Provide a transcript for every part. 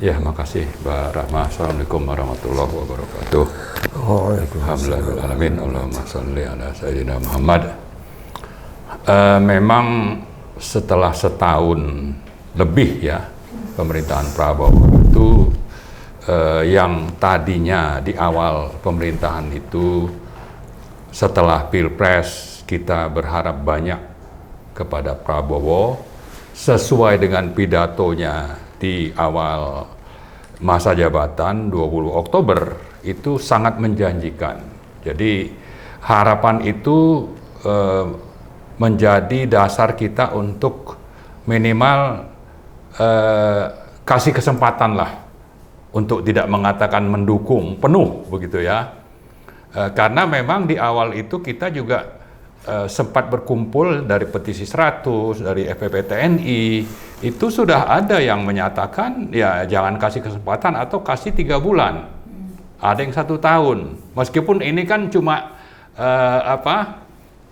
Ya, makasih Mbak Rahma. Assalamualaikum warahmatullahi wabarakatuh. Alhamdulillahirrahmanirrahim. Allahumma sholli ala Sayyidina Muhammad. Memang setelah setahun lebih ya, pemerintahan Prabowo itu yang tadinya di awal pemerintahan itu setelah Pilpres kita berharap banyak kepada Prabowo sesuai dengan pidatonya di awal masa jabatan 20 Oktober itu sangat menjanjikan. Jadi harapan itu menjadi dasar kita untuk minimal kasih kesempatan lah untuk tidak mengatakan mendukung penuh begitu ya. Karena memang di awal itu kita juga sempat berkumpul dari petisi 100, dari FPP TNI, itu sudah ada yang menyatakan ya jangan kasih kesempatan atau kasih 3 bulan. Ada yang 1 tahun. Meskipun ini kan cuma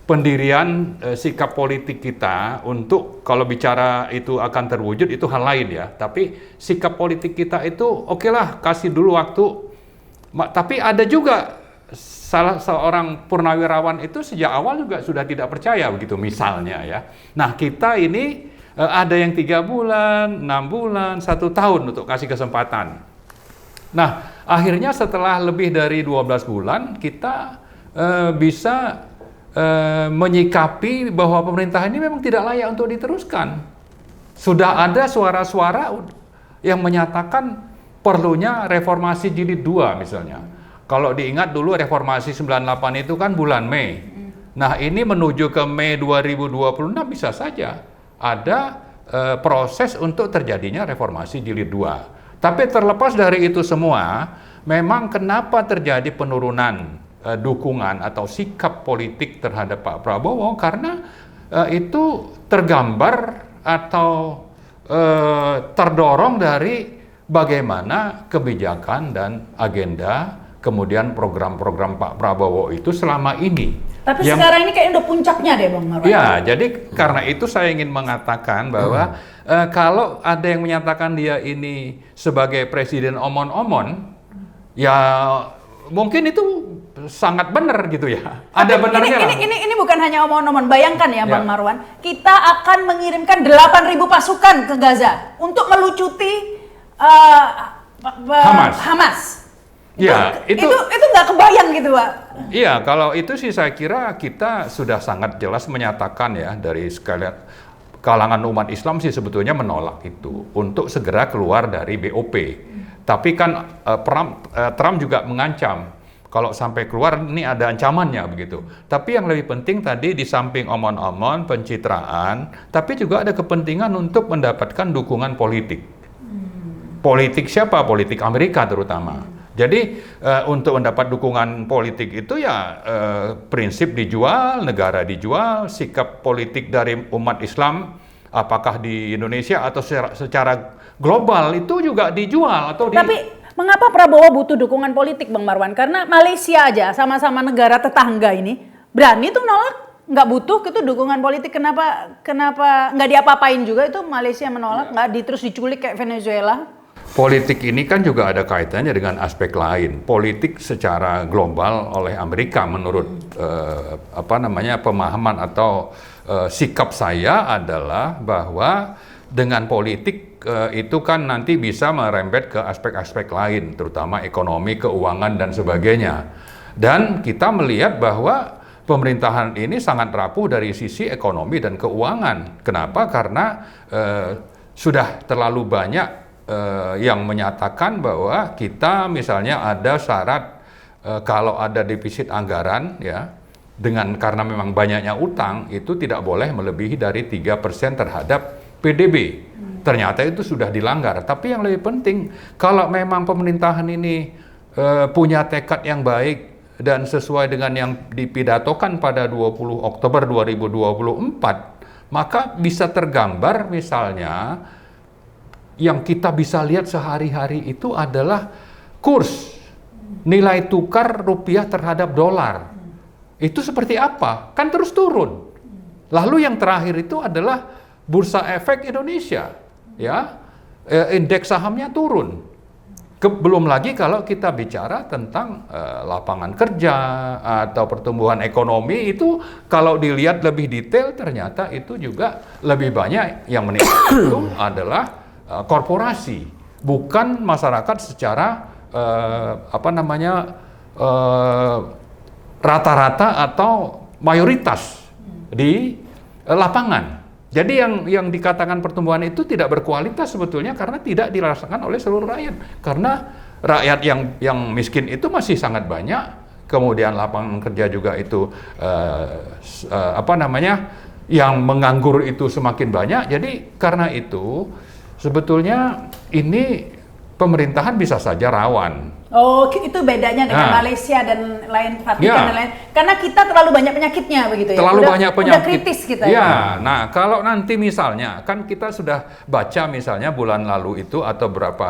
pendirian sikap politik kita untuk kalau bicara itu akan terwujud itu hal lain ya. Tapi sikap politik kita itu okelah kasih dulu waktu. Tapi ada juga salah seorang purnawirawan itu sejak awal juga sudah tidak percaya begitu misalnya ya. Nah kita ini ada yang 3 bulan, 6 bulan, 1 tahun untuk kasih kesempatan. Nah akhirnya setelah lebih dari 12 bulan kita bisa menyikapi bahwa pemerintah ini memang tidak layak untuk diteruskan. Sudah ada suara-suara yang menyatakan perlunya reformasi jilid 2 misalnya. Kalau diingat dulu reformasi 98 itu kan bulan Mei. Nah ini menuju ke Mei 2026 bisa saja ada proses untuk terjadinya reformasi jilid 2. Tapi terlepas dari itu semua, memang kenapa terjadi penurunan dukungan atau sikap politik terhadap Pak Prabowo karena itu tergambar atau terdorong dari bagaimana kebijakan dan agenda kemudian program-program Pak Prabowo itu selama ini. Tapi sekarang ini kayaknya udah puncaknya deh Bang Marwan. Ya, jadi karena itu saya ingin mengatakan bahwa kalau ada yang menyatakan dia ini sebagai presiden omon-omon, ya mungkin itu sangat benar gitu ya. Ada benarnya lah. Ini bukan hanya omong-omong. Bayangkan ya Bang Marwan, kita akan mengirimkan 8.000 pasukan ke Gaza untuk melucuti Hamas. Ya, itu nggak kebayang gitu Pak. Iya, kalau itu sih saya kira kita sudah sangat jelas menyatakan ya dari sekalian kalangan umat Islam sih sebetulnya menolak itu untuk segera keluar dari BOP. Tapi kan Trump juga mengancam kalau sampai keluar ini ada ancamannya begitu. Tapi yang lebih penting tadi di samping omon-omon, pencitraan, tapi juga ada kepentingan untuk mendapatkan dukungan politik. Politik siapa? Politik Amerika terutama. Jadi untuk mendapat dukungan politik itu ya prinsip dijual, negara dijual, sikap politik dari umat Islam apakah di Indonesia atau secara global itu juga dijual atau Tapi mengapa Prabowo butuh dukungan politik Bang Marwan? Karena Malaysia aja sama-sama negara tetangga ini berani tuh nolak, nggak butuh itu dukungan politik. Kenapa nggak diapa-apain juga itu Malaysia menolak, nggak terus diculik kayak Venezuela? Politik ini kan juga ada kaitannya dengan aspek lain. Politik secara global oleh Amerika menurut pemahaman atau sikap saya adalah bahwa dengan politik itu kan nanti bisa merembet ke aspek-aspek lain, terutama ekonomi, keuangan dan sebagainya. Dan kita melihat bahwa pemerintahan ini sangat rapuh dari sisi ekonomi dan keuangan. Kenapa? Karena sudah terlalu banyak yang menyatakan bahwa kita misalnya ada syarat kalau ada defisit anggaran ya karena memang banyaknya utang itu tidak boleh melebihi dari 3% terhadap PDB. Ternyata itu sudah dilanggar. Tapi yang lebih penting kalau memang pemerintahan ini punya tekad yang baik dan sesuai dengan yang dipidatokan pada 20 Oktober 2024, maka bisa tergambar misalnya yang kita bisa lihat sehari-hari itu adalah kurs nilai tukar rupiah terhadap dolar. Itu seperti apa? Kan terus turun. Lalu yang terakhir itu adalah Bursa Efek Indonesia, ya. indeks sahamnya turun. Belum lagi kalau kita bicara tentang lapangan kerja atau pertumbuhan ekonomi itu kalau dilihat lebih detail ternyata itu juga lebih banyak yang meningkat itu adalah korporasi, bukan masyarakat secara rata-rata atau mayoritas di lapangan. Jadi yang dikatakan pertumbuhan itu tidak berkualitas sebetulnya karena tidak dirasakan oleh seluruh rakyat. Karena rakyat yang miskin itu masih sangat banyak, kemudian lapangan kerja juga itu yang menganggur itu semakin banyak. Jadi karena itu sebetulnya ini pemerintahan bisa saja rawan. Oh, itu bedanya dengan Malaysia dan Vatikan dan lain. Karena kita terlalu banyak penyakitnya begitu ya. Terlalu banyak penyakit. Udah kritis kita ya. Nah, kalau nanti misalnya kan kita sudah baca misalnya bulan lalu itu atau berapa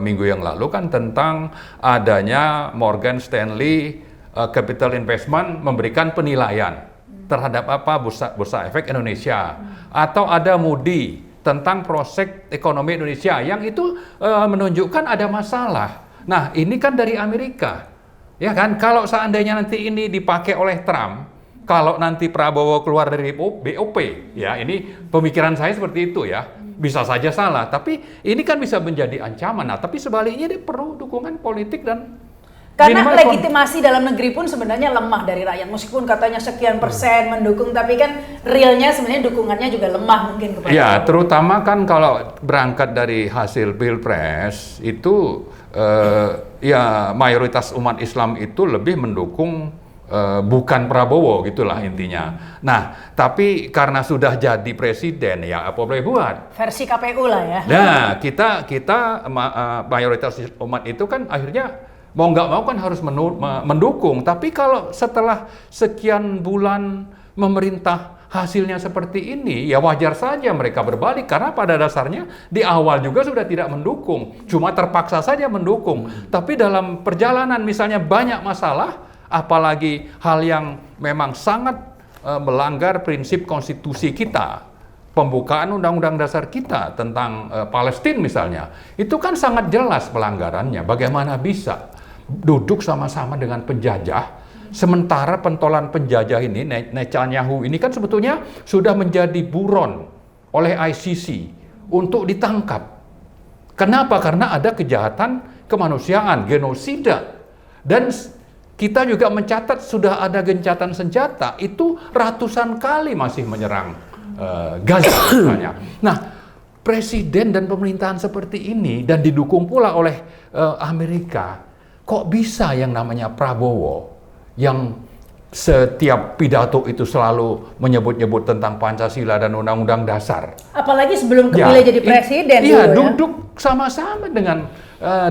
minggu yang lalu kan tentang adanya Morgan Stanley Capital Investment memberikan penilaian terhadap Bursa Efek Indonesia atau ada Moody tentang prospek ekonomi Indonesia yang itu menunjukkan ada masalah. Nah, ini kan dari Amerika, ya kan? Kalau seandainya nanti ini dipakai oleh Trump, kalau nanti Prabowo keluar dari BOP, ya ini pemikiran saya seperti itu ya, bisa saja salah. Tapi ini kan bisa menjadi ancaman. Nah, tapi sebaliknya dia perlu dukungan politik dan karena legitimasi dalam negeri pun sebenarnya lemah dari rakyat. Meskipun katanya sekian persen mendukung, tapi kan realnya sebenarnya dukungannya juga lemah mungkin kepada. Ya, terutama kan kalau berangkat dari hasil Pilpres itu ya mayoritas umat Islam itu lebih mendukung bukan Prabowo gitulah intinya. Nah, tapi karena sudah jadi presiden ya apa boleh buat? Versi KPU lah ya. Nah, kita mayoritas umat itu kan akhirnya mau nggak mau kan harus mendukung. Tapi kalau setelah sekian bulan memerintah hasilnya seperti ini, ya wajar saja mereka berbalik. Karena pada dasarnya di awal juga sudah tidak mendukung. Cuma terpaksa saja mendukung. Tapi dalam perjalanan misalnya banyak masalah, apalagi hal yang memang sangat melanggar prinsip konstitusi kita. Pembukaan Undang-Undang Dasar kita tentang Palestina misalnya. Itu kan sangat jelas pelanggarannya. Bagaimana bisa duduk sama-sama dengan penjajah, sementara pentolan penjajah ini, Netanyahu ini kan sebetulnya sudah menjadi buron oleh ICC untuk ditangkap. Kenapa? Karena ada kejahatan kemanusiaan, genosida. Dan kita juga mencatat sudah ada gencatan senjata, itu ratusan kali masih menyerang Gaza misalnya. Nah, presiden dan pemerintahan seperti ini dan didukung pula oleh Amerika, kok bisa yang namanya Prabowo yang setiap pidato itu selalu menyebut-nyebut tentang Pancasila dan Undang-Undang Dasar. Apalagi sebelum kepilih jadi presiden. Iya, duduk sama-sama dengan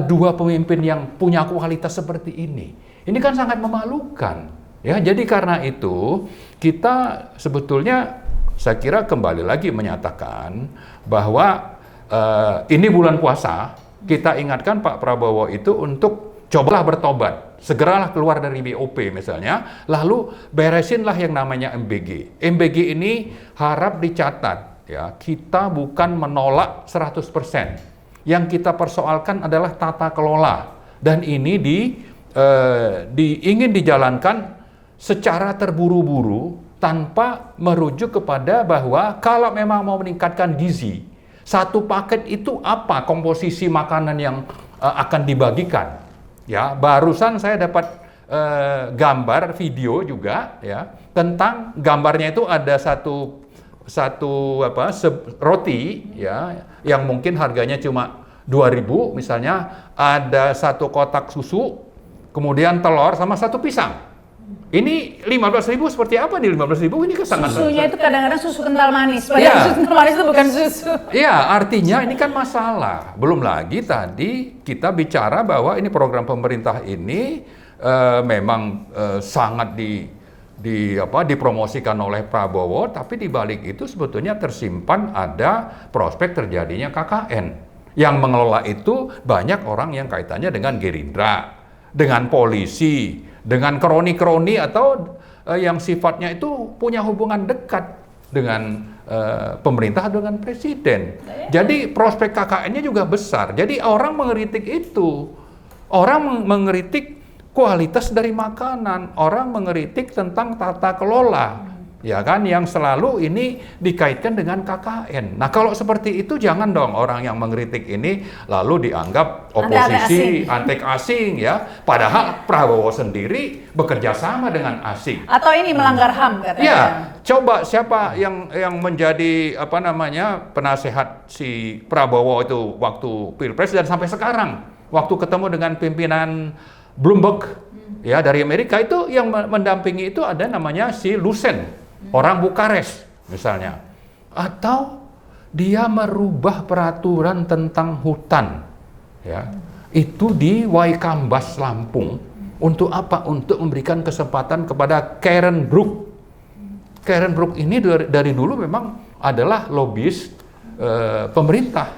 dua pemimpin yang punya kualitas seperti ini. Ini kan sangat memalukan. Ya, jadi karena itu kita sebetulnya saya kira kembali lagi menyatakan bahwa ini bulan puasa, kita ingatkan Pak Prabowo itu untuk cobalah bertobat, segeralah keluar dari BOP misalnya, lalu beresinlah yang namanya MBG. MBG ini harap dicatat, ya, kita bukan menolak 100%. Yang kita persoalkan adalah tata kelola, dan ini ingin dijalankan secara terburu-buru tanpa merujuk kepada bahwa kalau memang mau meningkatkan gizi, satu paket itu apa komposisi makanan yang akan dibagikan. Ya, barusan saya dapat gambar video juga ya tentang gambarnya itu ada satu roti ya yang mungkin harganya cuma 2.000 misalnya, ada satu kotak susu, kemudian telur sama satu pisang. Ini 15.000 seperti apa nih 15.000 ini sangat. Susunya itu kadang-kadang susu kental manis. Padahal susu kental manis itu bukan susu. Iya, artinya ini kan masalah. Belum lagi tadi kita bicara bahwa ini program pemerintah ini memang sangat dipromosikan oleh Prabowo, tapi di balik itu sebetulnya tersimpan ada prospek terjadinya KKN. Yang mengelola itu banyak orang yang kaitannya dengan Gerindra, dengan polisi, dengan kroni-kroni atau yang sifatnya itu punya hubungan dekat dengan pemerintah dengan presiden. Jadi prospek KKN-nya juga besar. Jadi orang mengkritik itu. Orang mengkritik kualitas dari makanan, orang mengkritik tentang tata kelola, ya kan, yang selalu ini dikaitkan dengan KKN. Nah kalau seperti itu jangan dong orang yang mengkritik ini lalu dianggap oposisi, antek asing ya. Padahal Prabowo sendiri bekerja sama dengan asing. Atau ini melanggar HAM katanya. Ya, coba siapa yang menjadi penasehat si Prabowo itu waktu Pilpres dan sampai sekarang, waktu ketemu dengan pimpinan Bloomberg ya dari Amerika, itu yang mendampingi itu ada namanya si Lucen, orang Bukares misalnya. Atau dia merubah peraturan tentang hutan ya. Itu di Waikambas Lampung. Untuk apa? Untuk memberikan kesempatan kepada Karen Brook. Karen Brook ini dari dulu memang adalah lobis pemerintah.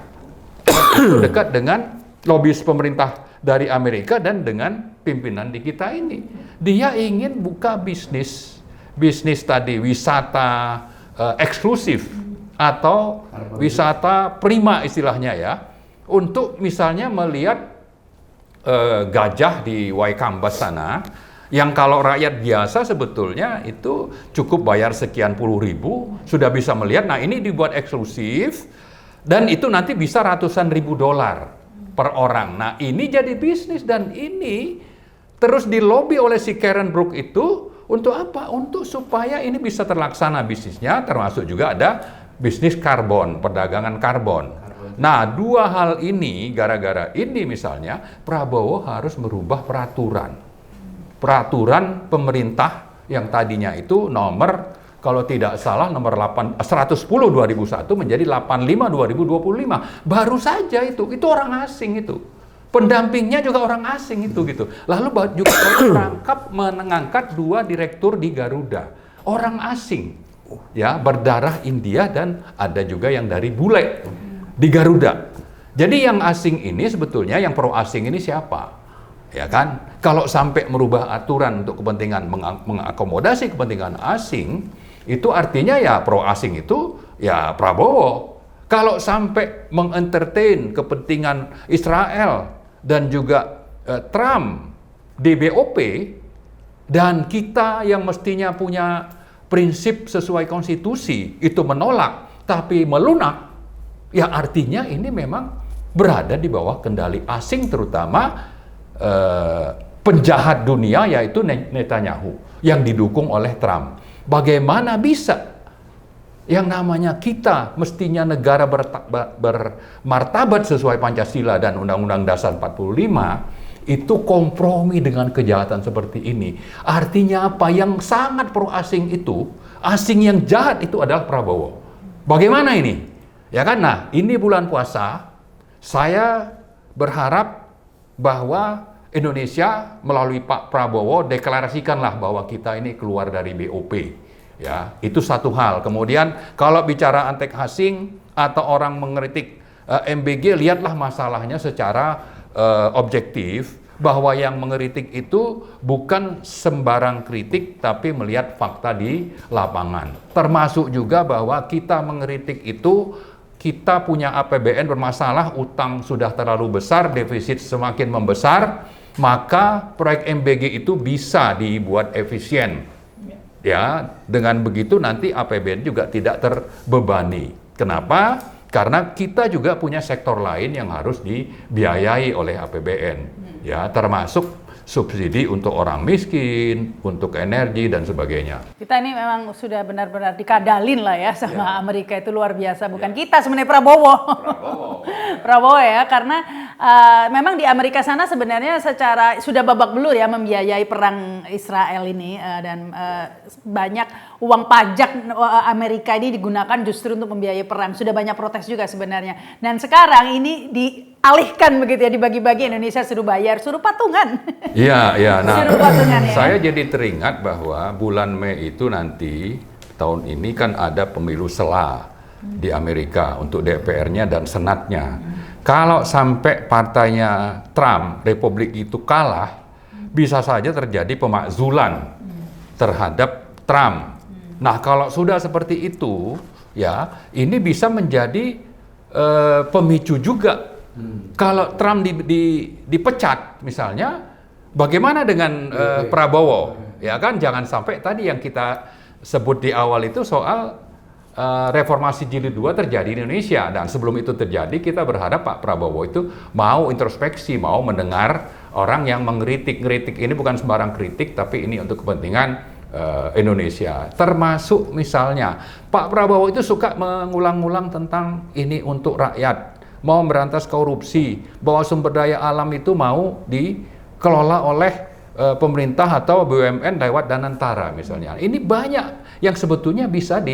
Itu dekat dengan lobis pemerintah dari Amerika dan dengan pimpinan di kita ini. Dia ingin buka bisnis tadi, wisata eksklusif atau wisata prima istilahnya ya, untuk misalnya melihat gajah di Waikambas sana, yang kalau rakyat biasa sebetulnya itu cukup bayar sekian puluh ribu, sudah bisa melihat. Nah ini dibuat eksklusif, dan itu nanti bisa ratusan ribu dolar per orang. Nah ini jadi bisnis, dan ini terus dilobi oleh si Karen Brook itu untuk apa? Untuk supaya ini bisa terlaksana bisnisnya, termasuk juga ada bisnis karbon, perdagangan karbon. Nah dua hal ini, gara-gara ini misalnya Prabowo harus merubah peraturan pemerintah yang tadinya itu nomor, kalau tidak salah nomor 110 2001 menjadi 85 2025. Baru saja itu orang asing itu. Pendampingnya juga orang asing itu gitu. Lalu juga merangkap mengangkat 2 direktur di Garuda. Orang asing. Ya, berdarah India dan ada juga yang dari bule di Garuda. Jadi yang asing ini sebetulnya, yang pro asing ini siapa? Ya kan? Kalau sampai merubah aturan untuk kepentingan mengakomodasi kepentingan asing, itu artinya ya pro asing itu ya Prabowo. Kalau sampai mengentertain kepentingan Israel dan juga Trump di BOP, dan kita yang mestinya punya prinsip sesuai konstitusi itu menolak tapi melunak, ya artinya ini memang berada di bawah kendali asing, terutama penjahat dunia yaitu Netanyahu yang didukung oleh Trump. Bagaimana bisa yang namanya kita mestinya negara bermartabat sesuai Pancasila dan Undang-Undang Dasar 45 itu kompromi dengan kejahatan seperti ini? Artinya apa? Yang sangat pro asing itu, asing yang jahat itu adalah Prabowo. Bagaimana ini? Ya kan? Nah, ini bulan puasa, saya berharap bahwa Indonesia melalui Pak Prabowo deklarasikanlah bahwa kita ini keluar dari BOP. Ya, itu satu hal. Kemudian kalau bicara antek asing atau orang mengkritik MBG, lihatlah masalahnya secara objektif, bahwa yang mengkritik itu bukan sembarang kritik tapi melihat fakta di lapangan. Termasuk juga bahwa kita mengkritik itu, kita punya APBN bermasalah, utang sudah terlalu besar, defisit semakin membesar, maka proyek MBG itu bisa dibuat efisien. Ya, dengan begitu nanti APBN juga tidak terbebani. Kenapa? Karena kita juga punya sektor lain yang harus dibiayai oleh APBN. Ya, termasuk subsidi untuk orang miskin, untuk energi dan sebagainya. Kita ini memang sudah benar-benar dikadalin lah ya sama Amerika, itu luar biasa. Bukan kita sebenarnya, Prabowo. Prabowo ya, karena memang di Amerika sana sebenarnya secara sudah babak belur ya membiayai perang Israel ini, dan banyak uang pajak Amerika ini digunakan justru untuk membiayai perang. Sudah banyak protes juga sebenarnya. Dan sekarang ini dialihkan begitu ya, dibagi-bagi, Indonesia suruh bayar, suruh patungan. Iya, iya. Nah, ya. Saya jadi teringat bahwa bulan Mei itu nanti tahun ini kan ada pemilu sela di Amerika untuk DPR-nya dan Senatnya. Kalau sampai partainya Trump, Republik itu kalah, bisa saja terjadi pemakzulan terhadap Trump. Nah, kalau sudah seperti itu, ya ini bisa menjadi pemicu juga. Kalau Trump dipecat misalnya, bagaimana dengan Prabowo? Ya kan, jangan sampai tadi yang kita sebut di awal itu soal reformasi jilid 2 terjadi di Indonesia, dan sebelum itu terjadi kita berharap Pak Prabowo itu mau introspeksi, mau mendengar orang yang mengkritik ini bukan sembarang kritik, tapi ini untuk kepentingan Indonesia. Termasuk misalnya Pak Prabowo itu suka mengulang-ulang tentang ini untuk rakyat, mau memberantas korupsi, bahwa sumber daya alam itu mau dikelola oleh pemerintah atau BUMN lewat Danantara misalnya. Ini banyak yang sebetulnya bisa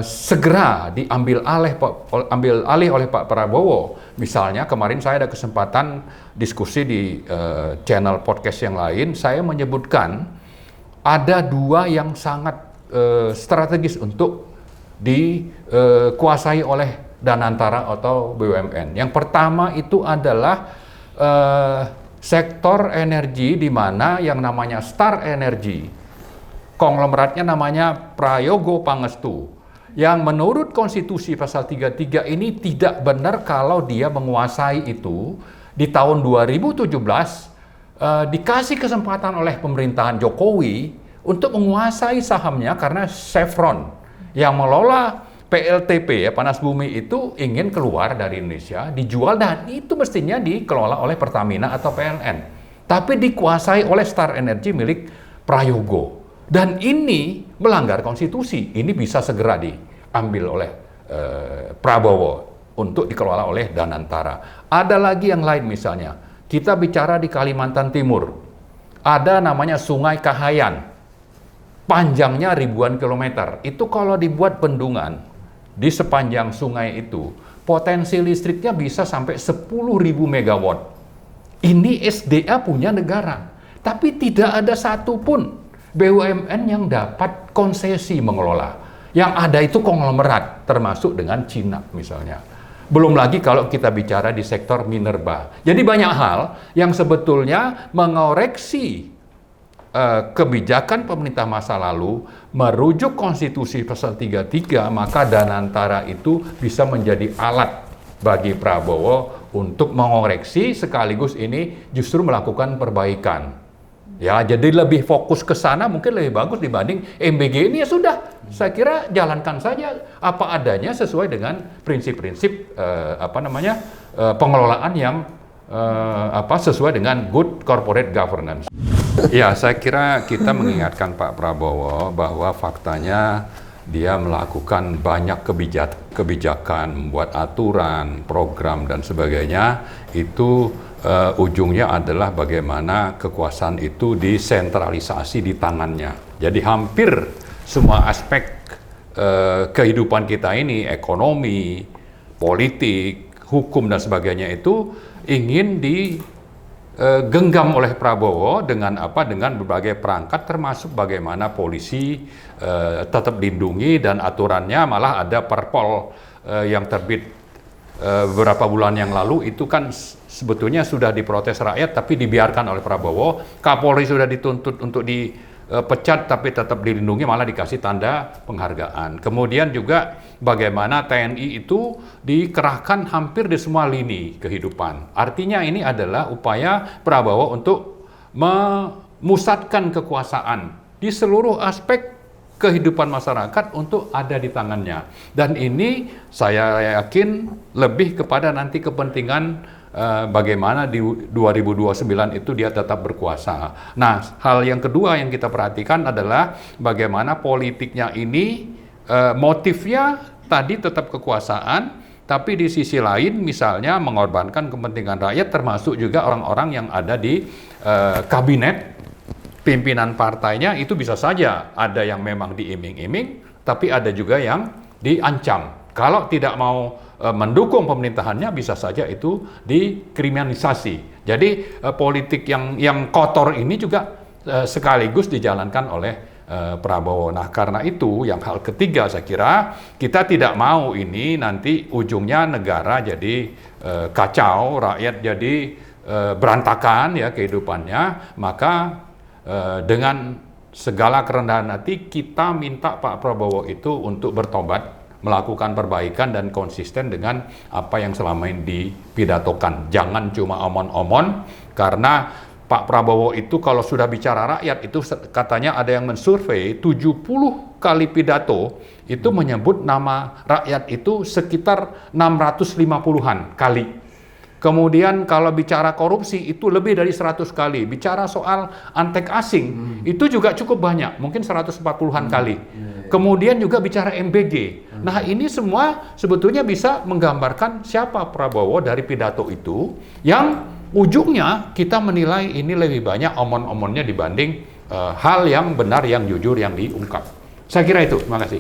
segera diambil alih oleh Pak Prabowo. Misalnya kemarin saya ada kesempatan diskusi di channel podcast yang lain, saya menyebutkan ada 2 yang sangat strategis untuk dikuasai oleh Danantara atau BUMN. Yang pertama itu adalah sektor energi, di mana yang namanya Star Energy, konglomeratnya namanya Prayogo Pangestu, yang menurut konstitusi pasal 33 ini tidak benar kalau dia menguasai itu. Di tahun 2017 dikasih kesempatan oleh pemerintahan Jokowi untuk menguasai sahamnya karena Chevron yang mengelola PLTP ya, panas bumi itu ingin keluar dari Indonesia, dijual, dan itu mestinya dikelola oleh Pertamina atau PLN, tapi dikuasai oleh Star Energy milik Prayogo, dan ini melanggar konstitusi. Ini bisa segera diambil oleh Prabowo untuk dikelola oleh Danantara. Ada lagi yang lain, misalnya kita bicara di Kalimantan Timur, ada namanya Sungai Kahayan, panjangnya ribuan kilometer. Itu kalau dibuat bendungan di sepanjang sungai itu, potensi listriknya bisa sampai 10.000 megawatt. Ini SDA punya negara, tapi tidak ada satupun BUMN yang dapat konsesi mengelola. Yang ada itu konglomerat, termasuk dengan Cina misalnya. Belum lagi kalau kita bicara di sektor minerba. Jadi banyak hal yang sebetulnya mengoreksi kebijakan pemerintah masa lalu, merujuk konstitusi pasal 33, maka Danantara itu bisa menjadi alat bagi Prabowo untuk mengoreksi, sekaligus ini justru melakukan perbaikan. Ya, jadi lebih fokus ke sana mungkin lebih bagus dibanding MBG ini. Ya sudah, saya kira jalankan saja apa adanya sesuai dengan prinsip-prinsip pengelolaan yang sesuai dengan good corporate governance. Ya, saya kira kita mengingatkan Pak Prabowo bahwa faktanya dia melakukan banyak kebijakan, membuat aturan, program, dan sebagainya. Itu ujungnya adalah bagaimana kekuasaan itu disentralisasi di tangannya. Jadi hampir semua aspek kehidupan kita ini, ekonomi, politik, hukum, dan sebagainya itu ingin digenggam oleh Prabowo dengan berbagai perangkat, termasuk bagaimana polisi tetap dilindungi, dan aturannya malah ada Perpol yang terbit beberapa bulan yang lalu itu kan sebetulnya sudah diprotes rakyat tapi dibiarkan oleh Prabowo. Kapolri sudah dituntut untuk dipecat tapi tetap dilindungi, malah dikasih tanda penghargaan. Kemudian juga bagaimana TNI itu dikerahkan hampir di semua lini kehidupan. Artinya ini adalah upaya Prabowo untuk memusatkan kekuasaan di seluruh aspek kehidupan masyarakat untuk ada di tangannya. Dan ini saya yakin lebih kepada nanti kepentingan bagaimana di 2029 itu dia tetap berkuasa. Nah, hal yang kedua yang kita perhatikan adalah bagaimana politiknya ini motifnya tadi tetap kekuasaan, tapi di sisi lain misalnya mengorbankan kepentingan rakyat, termasuk juga orang-orang yang ada di kabinet pimpinan partainya. Itu bisa saja ada yang memang diiming-iming, tapi ada juga yang diancam. Kalau tidak mau mendukung pemerintahannya, bisa saja itu dikriminalisasi. Jadi politik yang kotor ini juga sekaligus dijalankan oleh Prabowo. Nah, karena itu yang hal ketiga saya kira kita tidak mau ini nanti ujungnya negara jadi kacau, rakyat jadi berantakan ya kehidupannya. Maka dengan segala kerendahan hati kita minta Pak Prabowo itu untuk bertobat, melakukan perbaikan dan konsisten dengan apa yang selama ini dipidatokan. Jangan cuma omon-omon, karena Pak Prabowo itu kalau sudah bicara rakyat itu katanya ada yang mensurvei 70 kali pidato itu menyebut nama rakyat itu sekitar 650-an kali. Kemudian kalau bicara korupsi itu lebih dari 100 kali. Bicara soal antek asing itu juga cukup banyak, mungkin 140-an kali. Kemudian juga bicara MBG. Nah, ini semua sebetulnya bisa menggambarkan siapa Prabowo dari pidato itu, yang ujungnya kita menilai ini lebih banyak omon-omonnya dibanding hal yang benar, yang jujur, yang diungkap. Saya kira itu. Terima kasih.